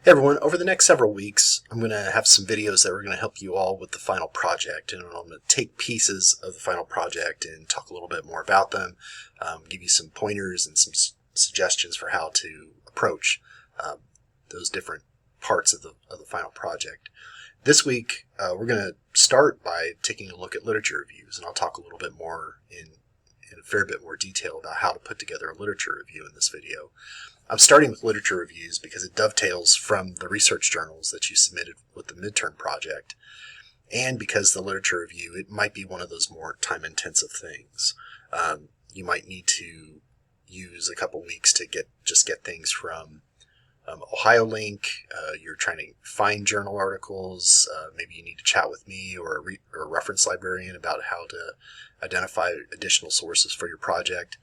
Hey everyone, over the next several weeks, I'm going to have some videos that are going to help you all with the final project. And I'm going to take pieces of the final project and talk a little bit more about them, give you some pointers and some suggestions for how to approach those different parts of the final project. This week, we're going to start by taking a look at literature reviews, and I'll talk a little bit more in a fair bit more detail about how to put together a literature review in this video. I'm starting with literature reviews because it dovetails from the research journals that you submitted with the midterm project, and because the literature review, it might be one of those more time-intensive things. You might need to use a couple weeks to get things from OhioLink. You're trying to find journal articles. Maybe you need to chat with me or a reference librarian about how to identify additional sources for your project.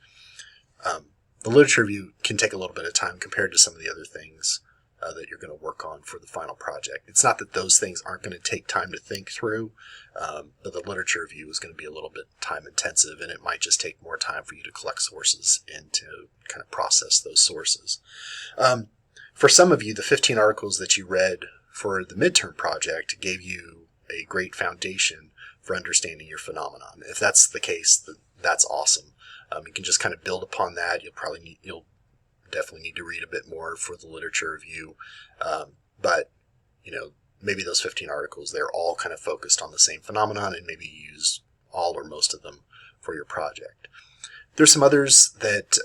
The literature review can take a little bit of time compared to some of the other things that you're going to work on for the final project. It's not that those things aren't going to take time to think through, but the literature review is going to be a little bit time intensive, and it might just take more time for you to collect sources and to kind of process those sources. For some of you, the 15 articles that you read for the midterm project gave you a great foundation for understanding your phenomenon. If that's the case, that's awesome. You can just kind of build upon that. You'll definitely need to read a bit more for the literature review, but maybe those 15 articles, they're all kind of focused on the same phenomenon, and maybe you use all or most of them for your project. There's some others that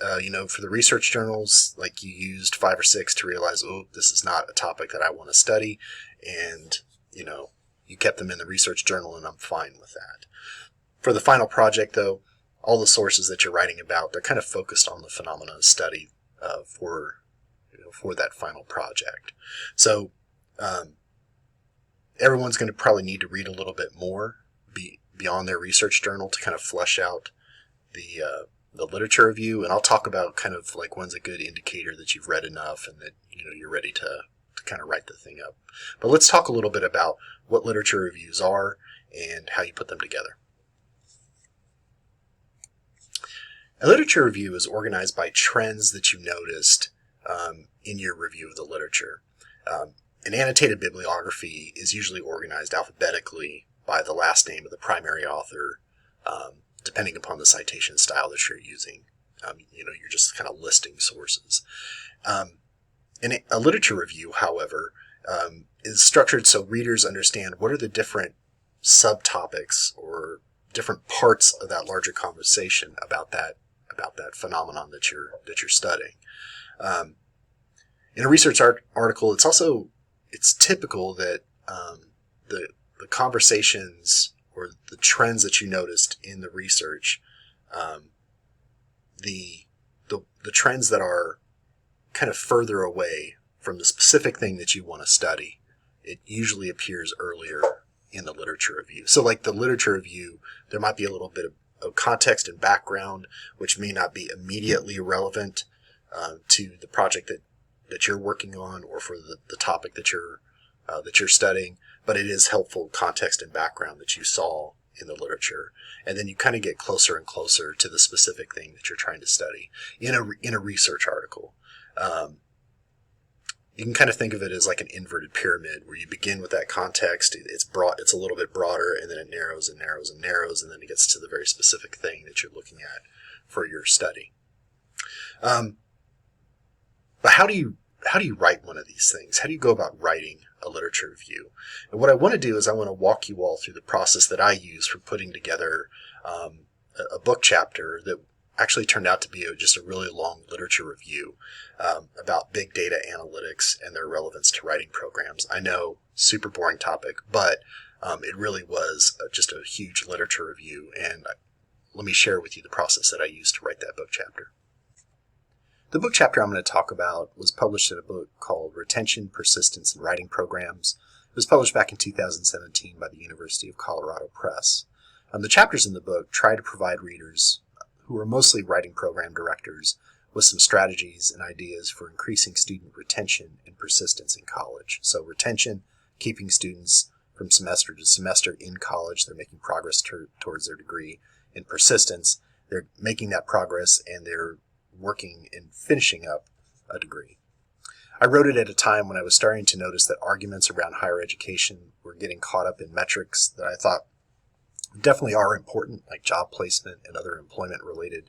for the research journals, like you used 5 or 6 to realize, oh, this is not a topic that I want to study, and you kept them in the research journal, and I'm fine with that. For the final project, though, all the sources that you're writing about, they're kind of focused on the phenomena of study for that final project. So everyone's going to probably need to read a little bit more beyond their research journal to kind of flesh out the literature review. And I'll talk about kind of like when's a good indicator that you've read enough and that you're ready to kind of write the thing up. But let's talk a little bit about what literature reviews are and how you put them together. A literature review is organized by trends that you noticed in your review of the literature. An annotated bibliography is usually organized alphabetically by the last name of the primary author, depending upon the citation style that you're using. You're just kind of listing sources. And a literature review, however, is structured so readers understand what are the different subtopics or different parts of that larger conversation about that phenomenon that you're studying. In a research article, it's typical that the conversations or the trends that you noticed in the research, the trends that are kind of further away from the specific thing that you want to study, it usually appears earlier in the literature review. So like the literature review, there might be a little bit of context and background, which may not be immediately relevant to the project that you're working on or for the topic that you're studying, but it is helpful context and background that you saw in the literature. And then you kind of get closer and closer to the specific thing that you're trying to study in a research article. You can kind of think of it as like an inverted pyramid where you begin with that context. It's a little bit broader, and then it narrows and narrows and narrows, and then it gets to the very specific thing that you're looking at for your study. But how do you write one of these things? How do you go about writing a literature review? And what I want to do is I want to walk you all through the process that I use for putting together a book chapter that actually turned out to be just a really long literature review about big data analytics and their relevance to writing programs. I know, super boring topic, but it really was just a huge literature review, and let me share with you the process that I used to write that book chapter. The book chapter I'm going to talk about was published in a book called Retention, Persistence, and Writing Programs. It was published back in 2017 by the University of Colorado Press. The chapters in the book try to provide readers who are mostly writing program directors with some strategies and ideas for increasing student retention and persistence in college. So retention, keeping students from semester to semester in college, they're making progress towards their degree. And persistence, they're making that progress and they're working and finishing up a degree. I wrote it at a time when I was starting to notice that arguments around higher education were getting caught up in metrics that I thought definitely are important, like job placement and other employment-related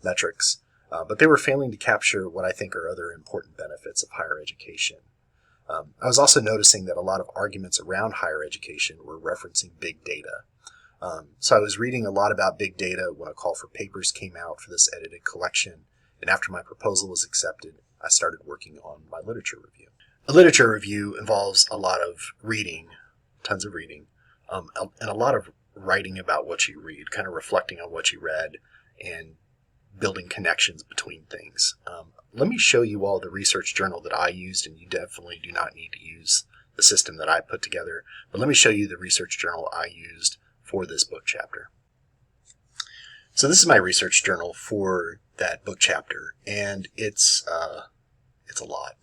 metrics, but they were failing to capture what I think are other important benefits of higher education. I was also noticing that a lot of arguments around higher education were referencing big data. So I was reading a lot about big data when a call for papers came out for this edited collection, and after my proposal was accepted, I started working on my literature review. A literature review involves a lot of reading, tons of reading, and a lot of writing about what you read, kind of reflecting on what you read and building connections between things. Let me show you all the research journal that I used, and you definitely do not need to use the system that I put together, but let me show you the research journal I used for this book chapter. So this is my research journal for that book chapter, and it's a lot.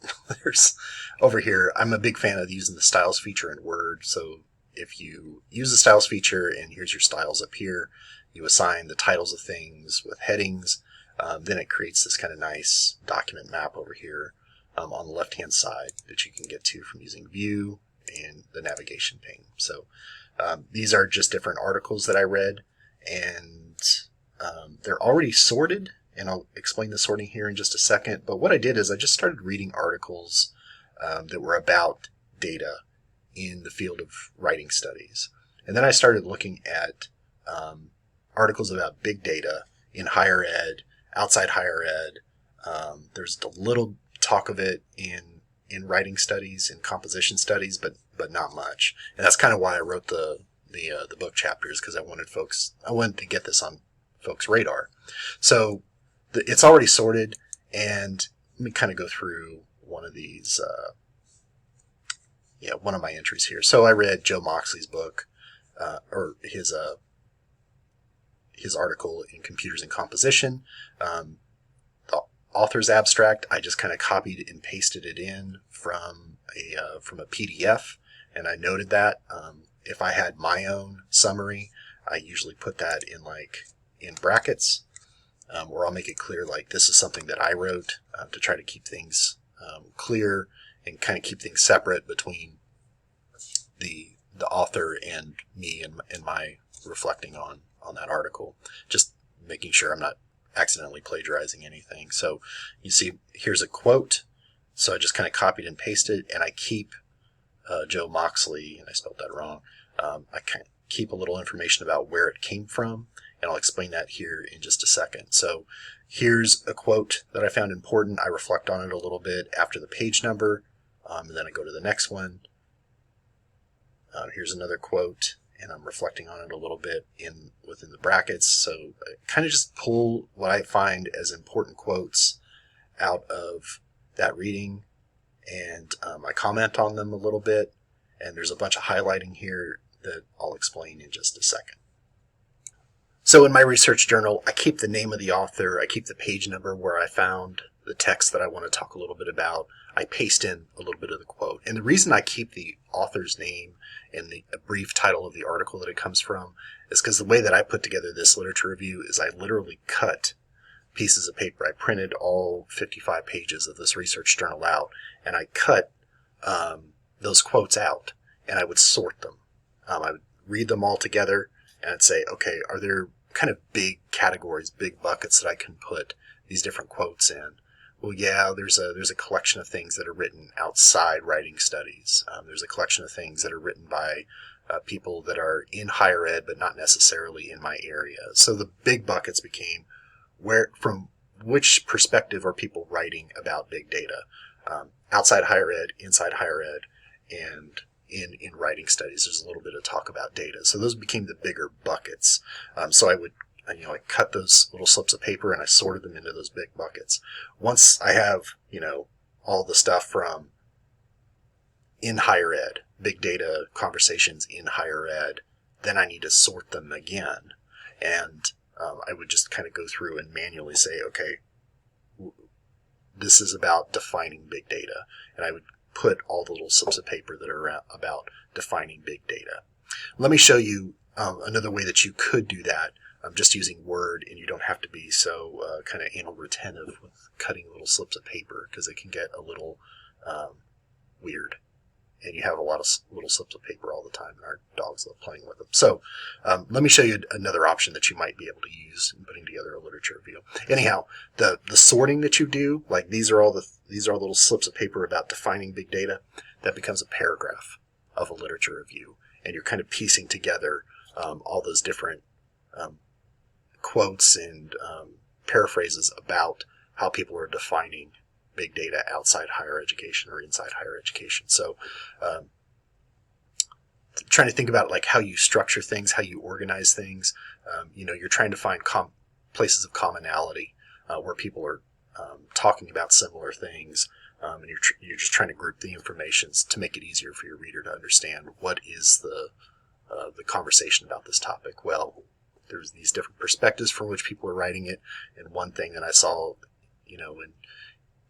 There's over here, I'm a big fan of using the styles feature in Word, so if you use the styles feature and here's your styles up here, you assign the titles of things with headings, then it creates this kind of nice document map over here on the left-hand side that you can get to from using View and the navigation pane. So these are just different articles that I read, and they're already sorted, and I'll explain the sorting here in just a second. But what I did is I just started reading articles that were about data in the field of writing studies. And then I started looking at articles about big data in higher ed, outside higher ed. There's a little talk of it in writing studies, in composition studies, but not much. And that's kind of why I wrote the book chapters, because I wanted to get this on folks' radar. So it's already sorted, and let me kind of go through one of these. One of my entries here. So I read Joe Moxley's book, or his article in Computers and Composition. The author's abstract, I just kind of copied and pasted it in from a PDF, and I noted that. If I had my own summary, I usually put that in brackets, or I'll make it clear like this is something that I wrote to try to keep things clear and kind of keep things separate between the author and me and my reflecting on that article, just making sure I'm not accidentally plagiarizing anything. So you see here's a quote, so I just kind of copied and pasted, and I keep Joe Moxley, and I spelled that wrong, I kind of keep a little information about where it came from, and I'll explain that here in just a second. So here's a quote that I found important. I reflect on it a little bit after the page number, and then I go to the next one. Here's another quote, and I'm reflecting on it a little bit within the brackets. So I kind of just pull what I find as important quotes out of that reading, and I comment on them a little bit, and there's a bunch of highlighting here that I'll explain in just a second. So in my research journal, I keep the name of the author, I keep the page number where I found the text that I want to talk a little bit about. I paste in a little bit of the quote. And the reason I keep the author's name and a brief title of the article that it comes from is because the way that I put together this literature review is I literally cut pieces of paper. I printed all 55 pages of this research journal out, and I cut those quotes out, and I would sort them. I would read them all together, and I'd say, okay, are there kind of big categories, big buckets that I can put these different quotes in? Well, yeah, there's a collection of things that are written outside writing studies. There's a collection of things that are written by people that are in higher ed, but not necessarily in my area. So the big buckets became from which perspective are people writing about big data? Outside higher ed, inside higher ed, and in writing studies, there's a little bit of talk about data. So those became the bigger buckets. So I cut those little slips of paper and I sorted them into those big buckets. Once I have, all the stuff from in higher ed, big data conversations in higher ed, then I need to sort them again. And I would just kind of go through and manually say, okay, this is about defining big data. And I would put all the little slips of paper that are about defining big data. Let me show you another way that you could do that. Just using Word, and you don't have to be so kind of anal retentive with cutting little slips of paper, because it can get a little weird. And you have a lot of little slips of paper all the time, and our dogs love playing with them. So let me show you another option that you might be able to use in putting together a literature review. Anyhow, the sorting that you do, like these are little slips of paper about defining big data. That becomes a paragraph of a literature review, and you're kind of piecing together all those different quotes and paraphrases about how people are defining big data outside higher education or inside higher education. So trying to think about like how you structure things, how you organize things. You're trying to find places of commonality where people are talking about similar things, and you're just trying to group the information to make it easier for your reader to understand what is the conversation about this topic. Well, there's these different perspectives from which people are writing it, and one thing that I saw, in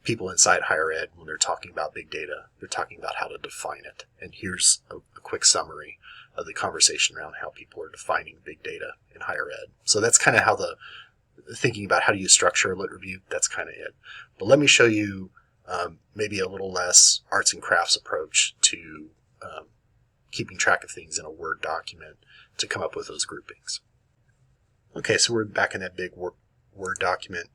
people inside higher ed, when they're talking about big data, they're talking about how to define it. And here's a quick summary of the conversation around how people are defining big data in higher ed. So that's kind of how thinking about how do you structure a lit review, that's kind of it. But let me show you maybe a little less arts and crafts approach to keeping track of things in a Word document to come up with those groupings. Okay, so we're back in that big Word document,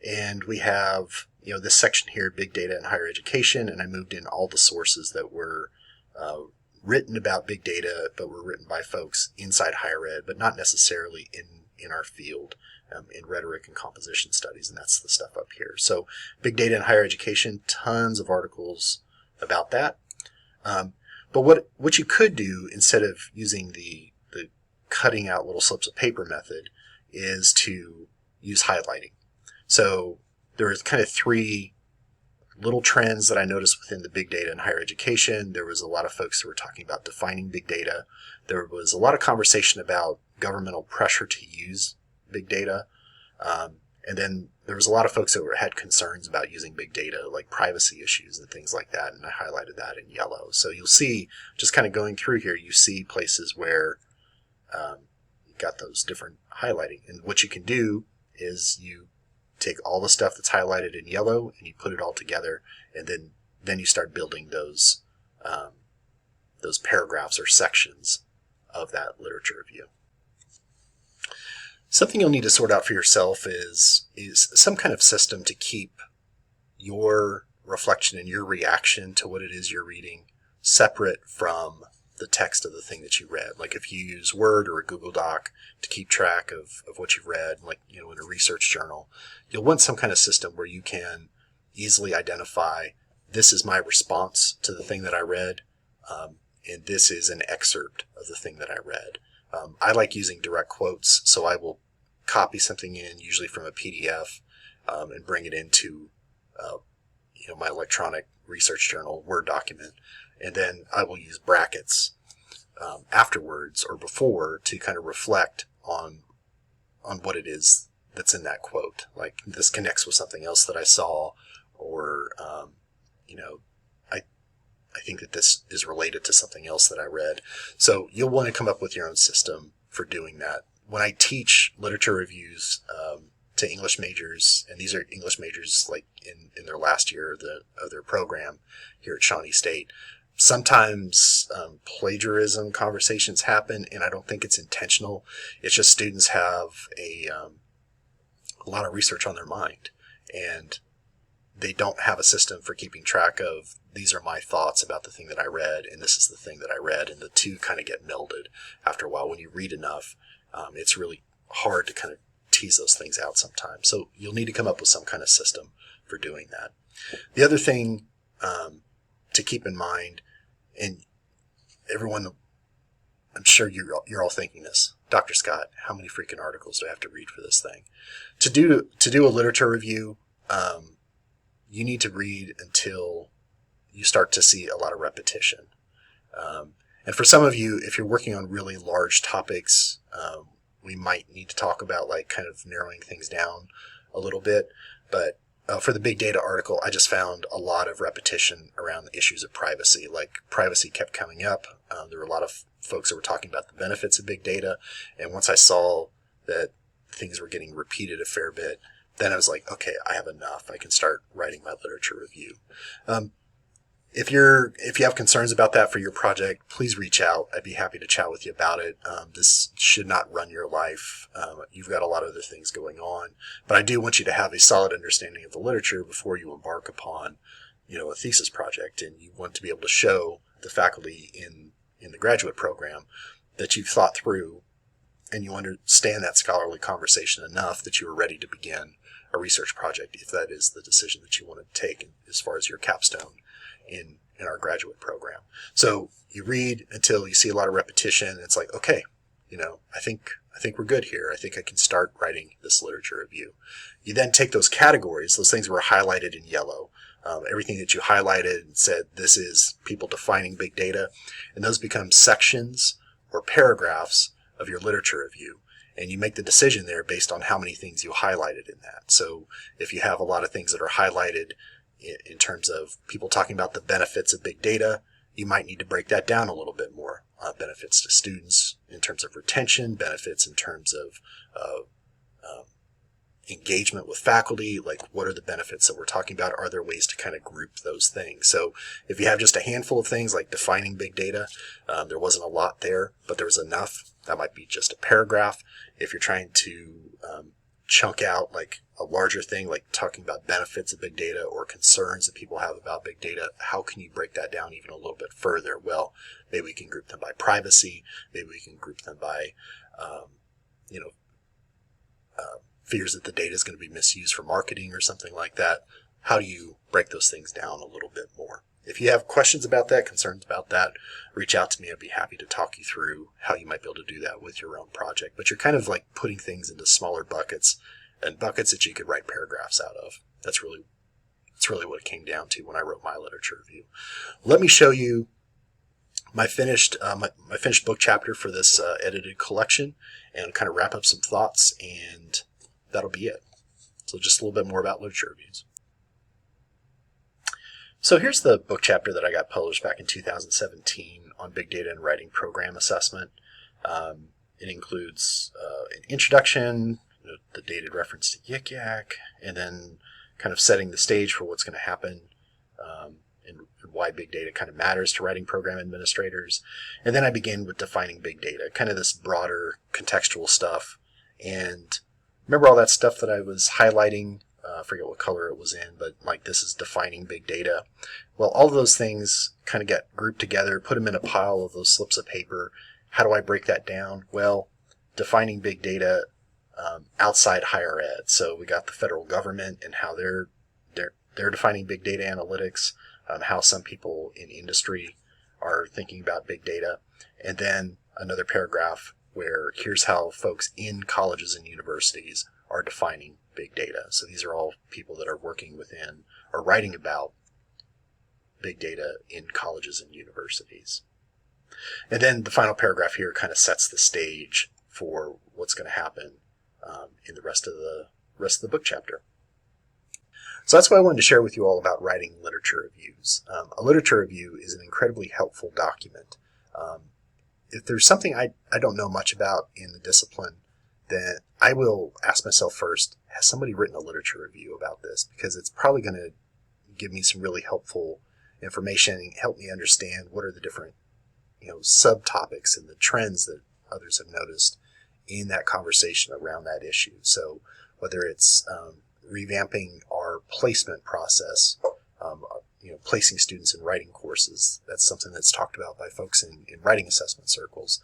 and we have this section here, big data in higher education, and I moved in all the sources that were written about big data, but were written by folks inside higher ed, but not necessarily in our field, in rhetoric and composition studies, and that's the stuff up here. So big data in higher education, tons of articles about that. But what you could do instead of using the cutting out little slips of paper method is to use highlighting. So there are kind of three little trends that I noticed within the big data in higher education. There was a lot of folks who were talking about defining big data. There was a lot of conversation about governmental pressure to use big data. And then there was a lot of folks that had concerns about using big data, like privacy issues and things like that. And I highlighted that in yellow. So you'll see, just kind of going through here, you see places where you've got those different highlighting. And what you can do is you take all the stuff that's highlighted in yellow and you put it all together, and then you start building those paragraphs or sections of that literature review. Something you'll need to sort out for yourself is some kind of system to keep your reflection and your reaction to what it is you're reading separate from the text of the thing that you read. Like if you use Word or a Google Doc to keep track of what you've read, like in a research journal, you'll want some kind of system where you can easily identify, this is my response to the thing that I read, and this is an excerpt of the thing that I read. I like using direct quotes, so I will copy something in, usually from a PDF, and bring it into my electronic research journal Word document, and then I will use brackets afterwards or before to kind of reflect on what it is that's in that quote. Like, this connects with something else that I saw, or I think that this is related to something else that I read. So you'll want to come up with your own system for doing that. When I teach literature reviews to English majors, and these are English majors like in their last year of their program here at Shawnee State, sometimes plagiarism conversations happen, and I don't think it's intentional. It's just students have a lot of research on their mind, and they don't have a system for keeping track of, these are my thoughts about the thing that I read, and this is the thing that I read, and the two kind of get melded after a while. When you read enough, it's really hard to kind of tease those things out sometimes. So you'll need to come up with some kind of system for doing that. The other thing to keep in mind, and everyone, I'm sure you're all thinking this, Dr. Scott, how many freaking articles do I have to read for this thing? To do a literature review, you need to read until you start to see a lot of repetition. And for some of you, if you're working on really large topics, we might need to talk about like kind of narrowing things down a little bit. But for the big data article, I just found a lot of repetition around the issues of privacy. Like, privacy kept coming up. There were a lot of folks that were talking about the benefits of big data. And once I saw that things were getting repeated a fair bit, then I was like, okay, I have enough. I can start writing my literature review. if you have concerns about that for your project, please reach out. I'd be happy to chat with you about it. This should not run your life. You've got a lot of other things going on, but I do want you to have a solid understanding of the literature before you embark upon, a thesis project, and you want to be able to show the faculty in the graduate program that you've thought through and you understand that scholarly conversation enough that you are ready to begin a research project, if that is the decision that you want to take as far as your capstone in our graduate program. So you read until you see a lot of repetition. It's like, okay, I think we're good here. I think I can start writing this literature review. You then take those categories, those things that were highlighted in yellow, everything that you highlighted and said, this is people defining big data, and those become sections or paragraphs of your literature review. And you make the decision there based on how many things you highlighted in that. So if you have a lot of things that are highlighted in terms of people talking about the benefits of big data, you might need to break that down a little bit more. Benefits to students in terms of retention, benefits in terms of engagement with faculty, like what are the benefits that we're talking about? Are there ways to kind of group those things? So if you have just a handful of things like defining big data, there wasn't a lot there, but there was enough. That might be just a paragraph. If you're trying to chunk out like a larger thing, like talking about benefits of big data or concerns that people have about big data, how can you break that down even a little bit further? Well, maybe we can group them by privacy. Maybe we can group them by, fears that the data is going to be misused for marketing or something like that. How do you break those things down a little bit more? If you have questions about that, concerns about that, reach out to me. I'd be happy to talk you through how you might be able to do that with your own project. But you're kind of like putting things into smaller buckets and buckets that you could write paragraphs out of. That's really what it came down to when I wrote my literature review. Let me show you my finished book chapter for this edited collection and kind of wrap up some thoughts, and that'll be it. So just a little bit more about literature reviews. So here's the book chapter that I got published back in 2017 on big data and writing program assessment. It includes an introduction, the dated reference to Yik Yak, and then kind of setting the stage for what's going to happen and why big data kind of matters to writing program administrators. And then I begin with defining big data, kind of this broader contextual stuff. And remember all that stuff that I was highlighting? I forget what color it was in, but like this is defining big data. Well, all of those things kind of get grouped together, put them in a pile of those slips of paper. How do I break that down? Well, defining big data outside higher ed. So we got the federal government and how they're defining big data analytics, how some people in industry are thinking about big data, and then another paragraph where here's how folks in colleges and universities are defining big data. So these are all people that are working within or writing about big data in colleges and universities. And then the final paragraph here kind of sets the stage for what's going to happen in the rest of the book chapter. So that's what I wanted to share with you all about writing literature reviews. A literature review is an incredibly helpful document. If there's something I don't know much about in the discipline, then I will ask myself first, has somebody written a literature review about this? Because it's probably going to give me some really helpful information and help me understand what are the different subtopics and the trends that others have noticed in that conversation around that issue. So whether it's revamping our placement process, placing students in writing courses, that's something that's talked about by folks in writing assessment circles.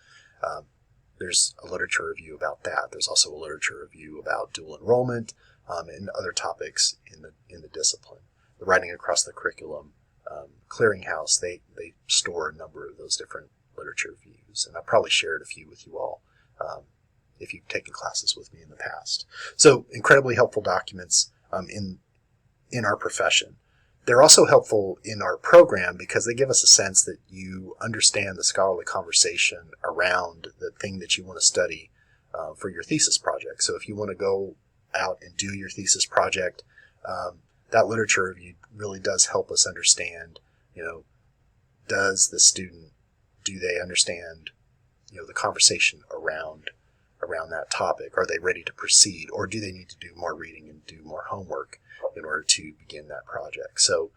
There's a literature review about that. There's also a literature review about dual enrollment and other topics in the discipline. The writing across the curriculum, Clearinghouse, they store a number of those different literature reviews, and I've probably shared a few with you all if you've taken classes with me in the past. So incredibly helpful documents in our profession. They're also helpful in our program because they give us a sense that you understand the scholarly conversation around the thing that you want to study for your thesis project. So if you want to go out and do your thesis project, that literature review really does help us understand, does the student, do they understand, the conversation around that topic? Are they ready to proceed, or do they need to do more reading and do more homework in order to begin that project? So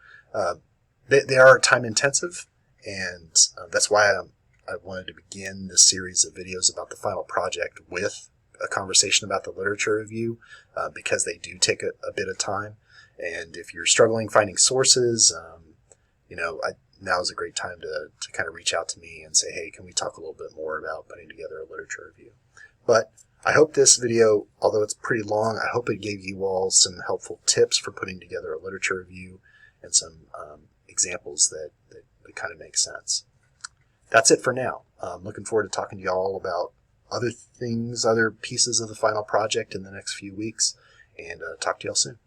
they are time intensive, and that's why I wanted to begin this series of videos about the final project with a conversation about the literature review, because they do take a bit of time. And if you're struggling finding sources, now is a great time to kind of reach out to me and say, hey, can we talk a little bit more about putting together a literature review? But I hope this video, although it's pretty long, I hope it gave you all some helpful tips for putting together a literature review and some examples that kind of make sense. That's it for now. I'm looking forward to talking to you all about other things, other pieces of the final project in the next few weeks, and talk to you all soon.